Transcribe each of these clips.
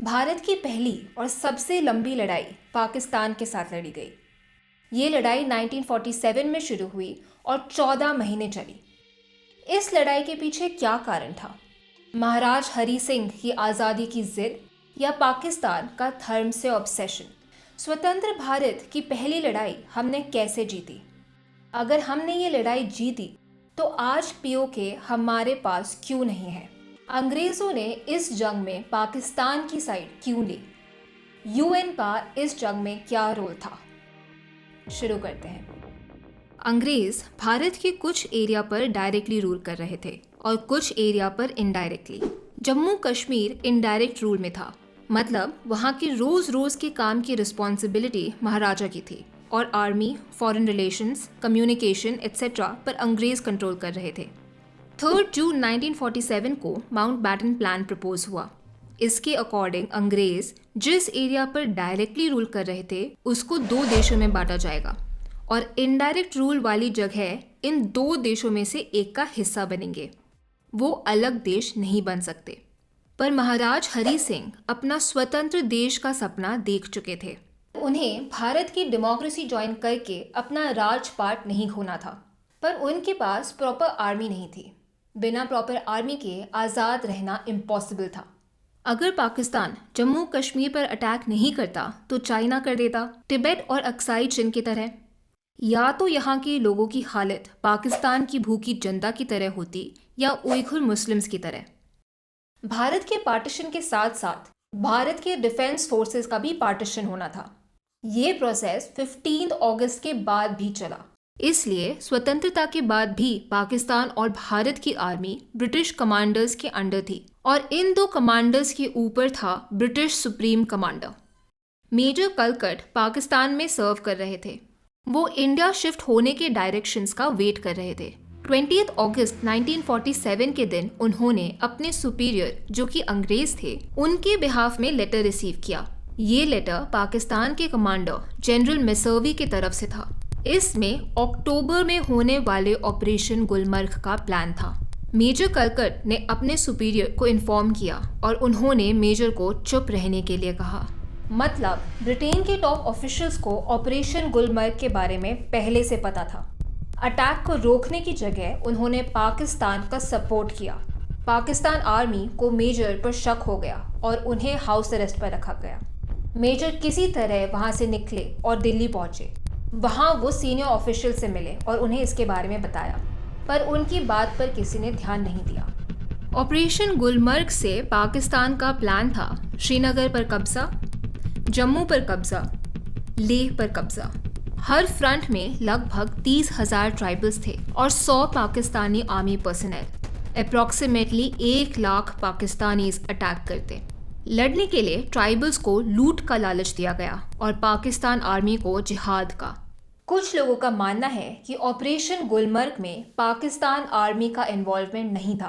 भारत की पहली और सबसे लंबी लड़ाई पाकिस्तान के साथ लड़ी गई। ये लड़ाई 1947 में शुरू हुई और 14 महीने चली। इस लड़ाई के पीछे क्या कारण था? महाराज हरी सिंह की आज़ादी की जिद या पाकिस्तान का धर्म से ऑब्सेशन? स्वतंत्र भारत की पहली लड़ाई हमने कैसे जीती? अगर हमने ये लड़ाई जीती तो आज पीओके हमारे पास क्यों नहीं है? अंग्रेज़ों ने इस जंग में पाकिस्तान की साइड क्यों ली? यूएन का इस जंग में क्या रोल था? शुरू करते हैं। अंग्रेज भारत के कुछ एरिया पर डायरेक्टली रूल कर रहे थे और कुछ एरिया पर indirectly. Jammu Kashmir indirect rule में था, मतलब वहाँ के रोज रोज के काम की रिस्पॉन्सिबिलिटी महाराजा की थी और army, foreign relations, communication etcetera पर अंग्रेज कंट्रोल कर रहे थे। 3 जून 1947 को माउंटबैटन प्लान प्रपोज हुआ। इसके अकॉर्डिंग अंग्रेज जिस एरिया पर डायरेक्टली रूल कर रहे थे उसको 2 देशों में बांटा जाएगा और इनडायरेक्ट रूल वाली जगह इन 2 देशों में से एक का हिस्सा बनेंगे। वो अलग देश नहीं बन सकते। पर महाराज हरी सिंह अपना स्वतंत्र देश का सपना देख चुके थे। उन्हें भारत की डेमोक्रेसी ज्वाइन करके अपना राजपाट नहीं खोना था, पर उनके पास प्रॉपर आर्मी नहीं थी। बिना प्रॉपर आर्मी के आज़ाद रहना इम्पॉसिबल था। अगर पाकिस्तान जम्मू कश्मीर पर अटैक नहीं करता तो चाइना कर देता, तिब्बत और अक्साई चीन की तरह। या तो यहाँ के लोगों की हालत पाकिस्तान की भूखी जनता की तरह होती या उइघुर मुस्लिम्स की तरह। भारत के पार्टीशन के साथ साथ भारत के डिफेंस फोर्सेस का भी पार्टीशन होना था। ये प्रोसेस 15 अगस्त के बाद भी चला। इसलिए स्वतंत्रता के बाद भी पाकिस्तान और भारत की आर्मी ब्रिटिश कमांडर्स के अंडर थी और इन 2 कमांडर्स के ऊपर था ब्रिटिश सुप्रीम कमांडर। मेजर कलकट पाकिस्तान में सर्व कर रहे थे। वो इंडिया शिफ्ट होने के डायरेक्शंस का वेट कर रहे थे। 20 अगस्त 1947 के दिन उन्होंने अपने सुपीरियर जो कि अंग्रेज थे उनके बिहाफ में लेटर रिसीव किया। ये लेटर पाकिस्तान के कमांडर जनरल मेसर्वी की तरफ से था। इसमें अक्टूबर में होने वाले ऑपरेशन गुलमर्ग का प्लान था। मेजर कलकट ने अपने सुपीरियर को इन्फॉर्म किया और उन्होंने मेजर को चुप रहने के लिए कहा। मतलब ब्रिटेन के टॉप ऑफिशियल्स को ऑपरेशन गुलमर्ग के बारे में पहले से पता था। अटैक को रोकने की जगह उन्होंने पाकिस्तान का सपोर्ट किया। पाकिस्तान आर्मी को मेजर पर शक हो गया और उन्हें हाउस अरेस्ट पर रखा गया। मेजर किसी तरह वहां से निकले और दिल्ली पहुंचे। वहाँ वो सीनियर ऑफिशियल से मिले और उन्हें इसके बारे में बताया, पर उनकी बात पर किसी ने ध्यान नहीं दिया। ऑपरेशन गुलमर्ग से पाकिस्तान का प्लान था श्रीनगर पर कब्जा, जम्मू पर कब्जा, लेह पर कब्जा। हर फ्रंट में लगभग 30,000 ट्राइबल्स थे और 100 Pakistani army personnel. Approximately 1 lakh Pakistanis attack करते। लड़ने के लिए ट्राइबल्स को लूट का लालच दिया गया और पाकिस्तान आर्मी को जिहाद का। कुछ लोगों का मानना है कि ऑपरेशन गुलमर्ग में पाकिस्तान आर्मी का इन्वॉल्वमेंट नहीं था।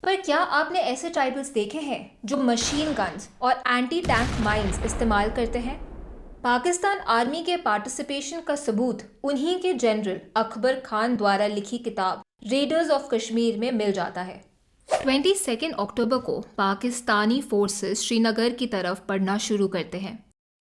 पर क्या आपने ऐसे ट्राइबल्स देखे हैं जो मशीन गन्स और एंटी टैंक माइंस इस्तेमाल करते हैं? पाकिस्तान आर्मी के पार्टिसिपेशन का सबूत उन्हीं के जनरल अकबर खान द्वारा लिखी किताब रेडर्स ऑफ कश्मीर में मिल जाता है। 22 अक्टूबर को पाकिस्तानी फोर्सेस श्रीनगर की तरफ बढ़ना शुरू करते हैं।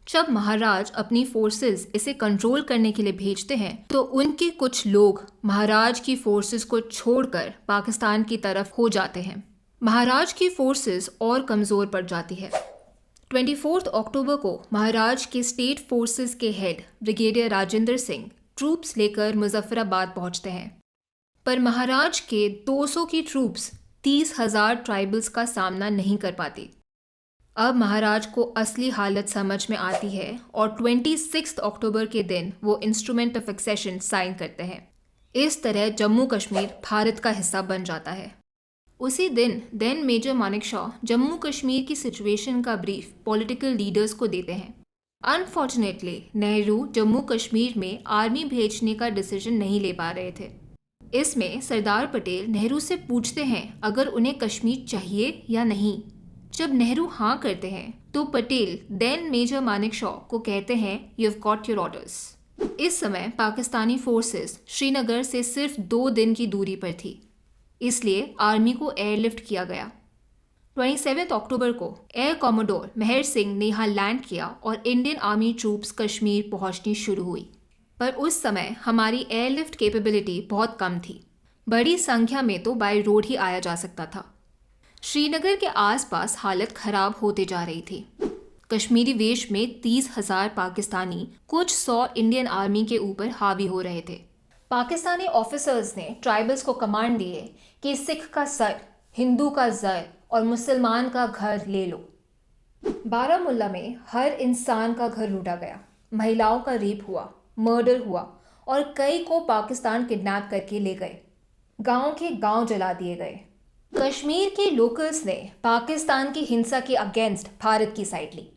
जब महाराज अपनी फोर्सेस इसे कंट्रोल करने के लिए भेजते हैं तो उनके कुछ लोग महाराज की फोर्सेस को छोड़कर पाकिस्तान की तरफ हो जाते हैं। महाराज की फोर्सेस और कमज़ोर पड़ जाती है। 24 अक्टूबर को महाराज के स्टेट फोर्सेस के head brigadier Rajendra Singh troops लेकर मुजफ्फराबाद पहुंचते हैं, पर महाराज के 200 की ट्रूप्स 30,000 ट्राइबल्स का सामना नहीं कर पाती। अब महाराज को असली हालत समझ में आती है और 26 अक्टूबर के दिन वो इंस्ट्रूमेंट ऑफ एक्सेशन साइन करते हैं। इस तरह जम्मू कश्मीर भारत का हिस्सा बन जाता है। उसी दिन देन मेजर मानेकशॉ जम्मू कश्मीर की सिचुएशन का ब्रीफ पॉलिटिकल लीडर्स को देते हैं। अनफॉर्चुनेटली नेहरू जम्मू कश्मीर में आर्मी भेजने का डिसीजन नहीं ले पा रहे थे। इसमें सरदार पटेल नेहरू से पूछते हैं अगर उन्हें कश्मीर चाहिए या नहीं। जब नेहरू हाँ करते हैं तो पटेल देन मेजर मानेकशॉ को कहते हैं you have got your orders. इस समय पाकिस्तानी फोर्सेस श्रीनगर से सिर्फ 2 दिन की दूरी पर थी, इसलिए आर्मी को एयरलिफ्ट किया गया। 27 अक्टूबर को एयर कॉमोडोर मेहर सिंह ने यहाँ लैंड किया और इंडियन आर्मी ट्रूप्स कश्मीर पहुंचनी शुरू हुई। पर उस समय हमारी एयरलिफ्ट कैपेबिलिटी बहुत कम थी। बड़ी संख्या में तो बाय रोड ही आया जा सकता था। श्रीनगर के आसपास हालत खराब होते जा रही थी। कश्मीरी वेश में 30,000 पाकिस्तानी कुछ 100 इंडियन आर्मी के ऊपर हावी हो रहे थे। पाकिस्तानी ऑफिसर्स ने ट्राइबल्स को कमांड दिए कि सिख का सर, हिंदू का जर और मुसलमान का घर ले लो। बारामुल्ला में हर इंसान का घर लूटा गया, महिलाओं का रेप हुआ, मर्डर हुआ और कई को पाकिस्तान किडनैप करके ले गए। गांव के गांव जला दिए गए। कश्मीर के लोकल्स ने पाकिस्तान की हिंसा के अगेंस्ट भारत की साइड ली।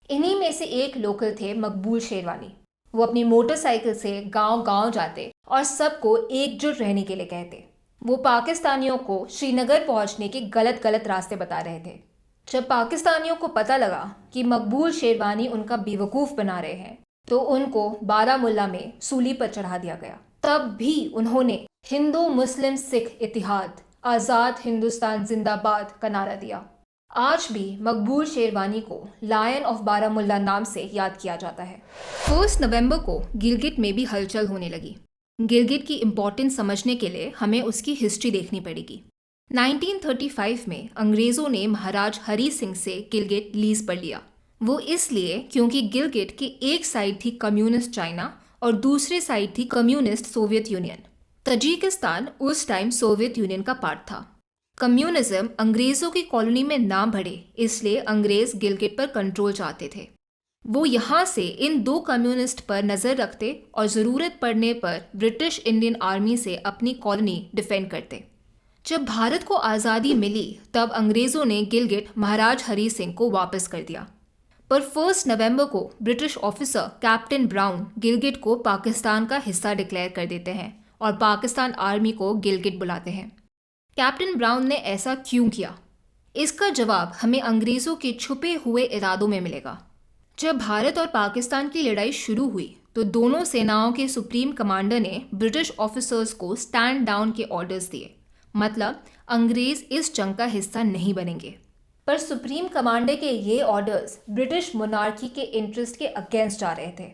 इन्हीं में से एक लोकल थे मकबूल शेरवानी। वो अपनी मोटरसाइकिल से गांव-गांव जाते और सबको एकजुट रहने के लिए कहते। वो पाकिस्तानियों को श्रीनगर पहुंचने के गलत रास्ते बता रहे थे। जब पाकिस्तानियों को पता लगा कि मकबूल शेरवानी उनका बेवकूफ़ बना रहे हैं, तो उनको बारामुल्ला में सूली पर चढ़ा दिया गया। तब भी उन्होंने हिंदू मुस्लिम सिख इतिहाद, आज़ाद हिंदुस्तान जिंदाबाद का नारा दिया। आज भी मकबूल शेरवानी को लायन ऑफ बारामुल्ला नाम से याद किया जाता है। 1 नवंबर को गिलगिट में भी हलचल होने लगी। गिलगिट की इम्पोर्टेंस समझने के लिए हमें उसकी हिस्ट्री देखनी पड़ेगी। 1935 में अंग्रेज़ों ने महाराज हरी सिंह से गिलगिट लीज पर लिया। वो इसलिए क्योंकि गिलगिट की एक साइड थी कम्युनिस्ट चाइना और दूसरी साइड थी कम्युनिस्ट सोवियत यूनियन। तजिकिस्तान उस टाइम सोवियत यूनियन का पार्ट था। कम्युनिज्म अंग्रेज़ों की कॉलोनी में ना बढ़े, इसलिए अंग्रेज़ गिलगिट पर कंट्रोल चाहते थे। वो यहाँ से इन दो कम्युनिस्ट पर नज़र रखते और ज़रूरत पड़ने पर ब्रिटिश इंडियन आर्मी से अपनी कॉलोनी डिफेंड करते। जब भारत को आज़ादी मिली तब अंग्रेज़ों ने गिलगिट महाराज हरी सिंह को वापस कर दिया। पर 1 नवंबर को British officer captain brown Gilgit को पाकिस्तान का हिस्सा डिक्लेयर कर देते हैं और पाकिस्तान आर्मी को गिलगिट बुलाते हैं। कैप्टन ब्राउन ने ऐसा क्यों किया? इसका जवाब हमें अंग्रेज़ों के छुपे हुए इरादों में मिलेगा। जब भारत और पाकिस्तान की लड़ाई शुरू हुई तो दोनों सेनाओं के सुप्रीम कमांडर ने ब्रिटिश ऑफिसर्स को स्टैंड डाउन के ऑर्डर्स दिए। मतलब अंग्रेज़ इस जंग का हिस्सा नहीं बनेंगे। पर सुप्रीम कमांडर के ये ऑर्डर्स ब्रिटिश मोनार्की के इंटरेस्ट के अगेंस्ट जा रहे थे।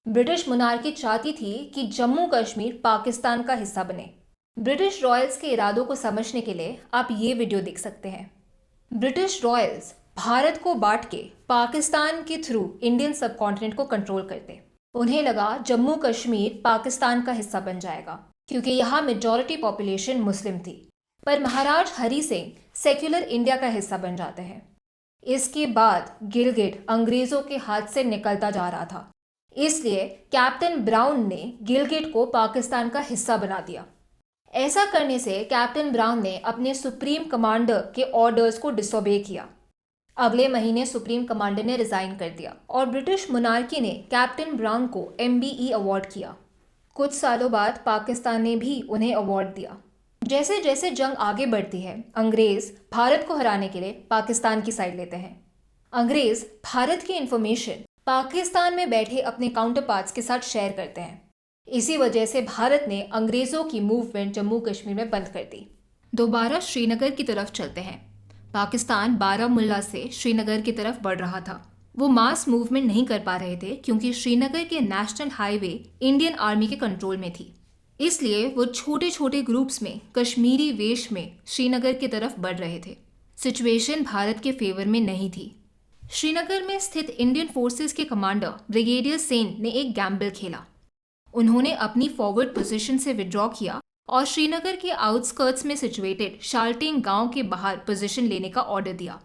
ब्रिटिश मोनार्की चाहती थी कि जम्मू कश्मीर पाकिस्तान का हिस्सा बने। ब्रिटिश रॉयल्स के इरादों को समझने के लिए आप ये वीडियो देख सकते हैं। ब्रिटिश रॉयल्स भारत को बांट के पाकिस्तान के थ्रू इंडियन सब कॉन्टिनेंट को कंट्रोल करते। उन्हें लगा जम्मू कश्मीर पाकिस्तान का हिस्सा बन जाएगा क्योंकि यहाँ मेजॉरिटी पॉपुलेशन मुस्लिम थी। पर महाराज हरी सिंह सेक्युलर इंडिया का हिस्सा बन जाते हैं। इसके बाद गिलगिट अंग्रेज़ों के हाथ से निकलता जा रहा था, इसलिए कैप्टन ब्राउन ने गिलगिट को पाकिस्तान का हिस्सा बना दिया। ऐसा करने से कैप्टन ब्राउन ने अपने सुप्रीम कमांडर के ऑर्डर्स को डिसोबे किया। अगले महीने सुप्रीम कमांडर ने रिजाइन कर दिया और ब्रिटिश मोनार्की ने कैप्टन ब्राउन को MBE अवार्ड किया। कुछ सालों बाद पाकिस्तान ने भी उन्हें अवार्ड दिया। जैसे जैसे जंग आगे बढ़ती है, अंग्रेज भारत को हराने के लिए पाकिस्तान की साइड लेते हैं। अंग्रेज भारत की इंफॉर्मेशन पाकिस्तान में बैठे अपने काउंटर पार्ट्स के साथ शेयर करते हैं। इसी वजह से भारत ने अंग्रेज़ों की मूवमेंट जम्मू कश्मीर में बंद कर दी। दोबारा श्रीनगर की तरफ चलते हैं। पाकिस्तान बारामुल्ला से श्रीनगर की तरफ बढ़ रहा था। वो मास मूवमेंट नहीं कर पा रहे थे क्योंकि श्रीनगर के नेशनल हाईवे इंडियन आर्मी के कंट्रोल में थी। इसलिए वो छोटे छोटे ग्रुप्स में कश्मीरी वेश में श्रीनगर की तरफ बढ़ रहे थे। सिचुएशन भारत के फेवर में नहीं थी। श्रीनगर में स्थित इंडियन फोर्सेस के कमांडर ब्रिगेडियर सेन ने एक गैम्बल खेला। उन्होंने अपनी फॉरवर्ड पोजीशन से विड्रॉ किया और श्रीनगर के आउटस्कर्ट्स में सिचुएटेड शाल्टिंग गांव के बाहर पोजीशन लेने का ऑर्डर दिया।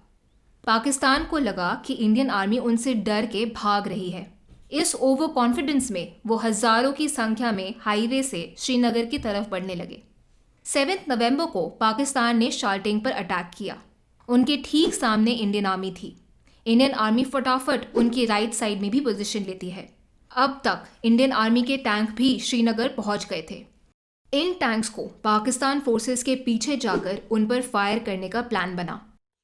पाकिस्तान को लगा कि इंडियन आर्मी उनसे डर के भाग रही है। इस ओवर कॉन्फिडेंस में वो हजारों की संख्या में हाईवे से श्रीनगर की तरफ बढ़ने लगे। 7 नवंबर को पाकिस्तान ने शाल्टिंग पर अटैक किया। उनके ठीक सामने इंडियन आर्मी थी। इंडियन आर्मी फटाफट उनकी राइट साइड में भी पोजीशन लेती है। अब तक इंडियन आर्मी के टैंक भी श्रीनगर पहुंच गए थे। इन टैंक्स को पाकिस्तान फोर्सेस के पीछे जाकर उन पर फायर करने का प्लान बना।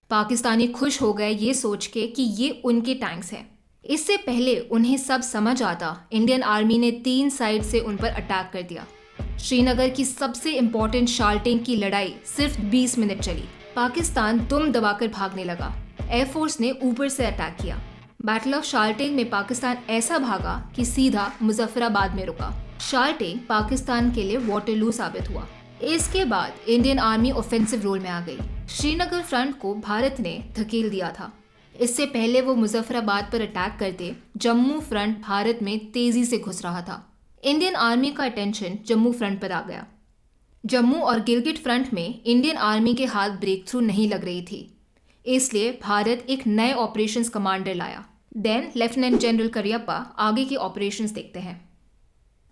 पाकिस्तानी खुश हो गए ये सोच के कि ये उनके टैंक्स हैं। इससे पहले उन्हें सब समझ आता, इंडियन आर्मी ने 3 साइड से उन पर अटैक कर दिया। श्रीनगर की सबसे इम्पोर्टेंट शाल्टिंग की लड़ाई सिर्फ 20 मिनट चली। पाकिस्तान दुम दबाकर भागने लगा। एयरफोर्स ने ऊपर से अटैक किया। बैटल ऑफ शारटेग में पाकिस्तान ऐसा भागा कि सीधा मुजफ्फराबाद में रुका। शारटेग पाकिस्तान के लिए वाटरलू साबित हुआ। इसके बाद इंडियन आर्मी ऑफेंसिव रोल में आ गई। श्रीनगर फ्रंट को भारत ने धकेल दिया था। इससे पहले वो मुजफ्फराबाद पर अटैक करते जम्मू फ्रंट भारत में तेजी से घुस रहा था। इंडियन आर्मी का अटेंशन जम्मू फ्रंट पर आ गया। जम्मू और गिलगिट फ्रंट में इंडियन आर्मी के हाथ ब्रेक थ्रू नहीं लग रही थी, इसलिए भारत एक नए ऑपरेशंस कमांडर लाया। देन लेफ्टिनेंट जनरल करियप्पा आगे के ऑपरेशंस देखते हैं।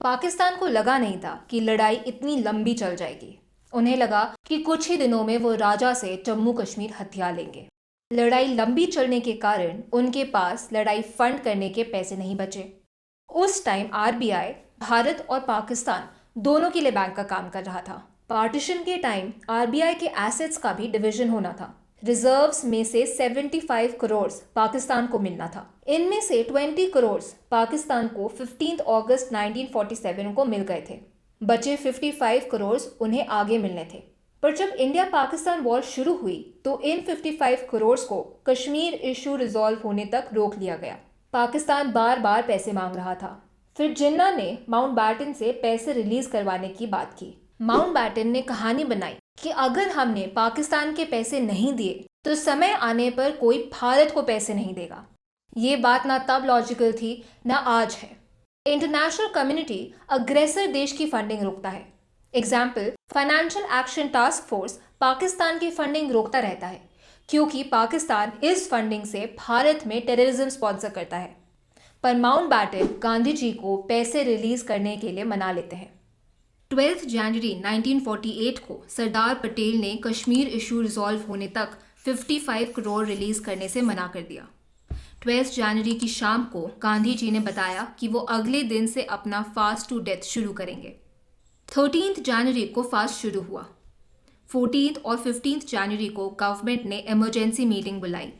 पाकिस्तान को लगा नहीं था कि लड़ाई इतनी लंबी चल जाएगी। उन्हें लगा कि कुछ ही दिनों में वो राजा से जम्मू कश्मीर हथिया लेंगे। लड़ाई लंबी चलने के कारण उनके पास लड़ाई फंड करने के पैसे नहीं बचे। उस टाइम आरबीआई भारत और पाकिस्तान दोनों के लिए बैंक का काम कर रहा था। पार्टीशन के टाइम आरबीआई के एसेट्स का भी डिवीजन होना था। रिजर्व्स में से 75 करोड़ पाकिस्तान को मिलना था। इनमें से 20 करोड़ पाकिस्तान को 15 अगस्त 1947 को मिल गए थे। बचे 55 करोड़ उन्हें आगे मिलने थे। पर जब इंडिया पाकिस्तान वॉर शुरू हुई तो इन 55 करोड़ को कश्मीर इशू रिजॉल्व होने तक रोक लिया गया। पाकिस्तान बार बार पैसे मांग रहा था। फिर जिन्ना ने माउंटबैटन से पैसे रिलीज करवाने की बात की। माउंटबैटन ने कहानी बनाई कि अगर हमने पाकिस्तान के पैसे नहीं दिए तो समय आने पर कोई भारत को पैसे नहीं देगा। ये बात ना तब लॉजिकल थी ना आज है। इंटरनेशनल कम्युनिटी अग्रेसर देश की फंडिंग रोकता है। Example, financial action task force Pakistan की फंडिंग रोकता रहता है क्योंकि पाकिस्तान इस फंडिंग से भारत में टेररिज्म स्पॉन्सर करता है। पर माउंटबैटन गांधी जी को पैसे रिलीज करने के लिए मना लेते हैं। 12 जनवरी 1948 को सरदार पटेल ने कश्मीर इशू रिजॉल्व होने तक 55 करोड़ रिलीज करने से मना कर दिया। 12 जनवरी की शाम को गांधी जी ने बताया कि वो अगले दिन से अपना फास्ट टू डेथ शुरू करेंगे। 13 जनवरी को फास्ट शुरू हुआ। 14 और 15 जनवरी को गवर्नमेंट ने इमरजेंसी मीटिंग बुलाई।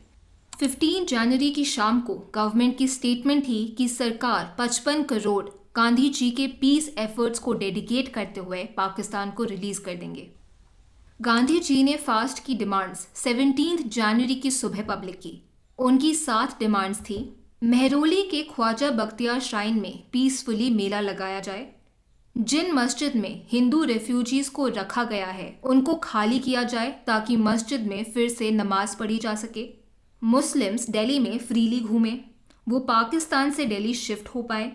15 जनवरी की शाम को गवर्नमेंट की स्टेटमेंट थी कि सरकार 55 करोड़ गांधी जी के पीस एफर्ट्स को डेडिकेट करते हुए पाकिस्तान को रिलीज कर देंगे। गांधी जी ने फास्ट की डिमांड्स 17 जनवरी की सुबह पब्लिक की। उनकी 7 डिमांड्स थी। महरौली के ख्वाजा बख्तियार श्राइन में पीसफुली मेला लगाया जाए। जिन मस्जिद में हिंदू रेफ्यूजीज को रखा गया है उनको खाली किया जाए ताकि मस्जिद में फिर से नमाज पढ़ी जा सके। मुस्लिम्स दिल्ली में फ्रीली घूमें, वो पाकिस्तान से दिल्ली शिफ्ट हो पाए,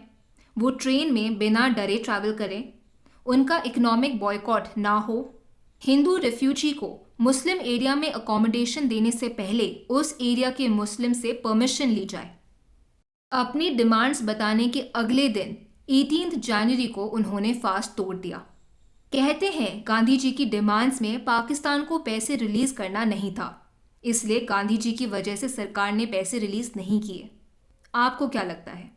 वो ट्रेन में बिना डरे ट्रैवल करें, उनका इकोनॉमिक बॉयकॉट ना हो, हिंदू रेफ्यूजी को मुस्लिम एरिया में अकोमोडेशन देने से पहले उस एरिया के मुस्लिम से परमिशन ली जाए। अपनी डिमांड्स बताने के अगले दिन 18 जनवरी को उन्होंने फास्ट तोड़ दिया। कहते हैं गांधी जी की डिमांड्स में पाकिस्तान को पैसे रिलीज करना नहीं था, इसलिए गांधी जी की वजह से सरकार ने पैसे रिलीज नहीं किए। आपको क्या लगता है?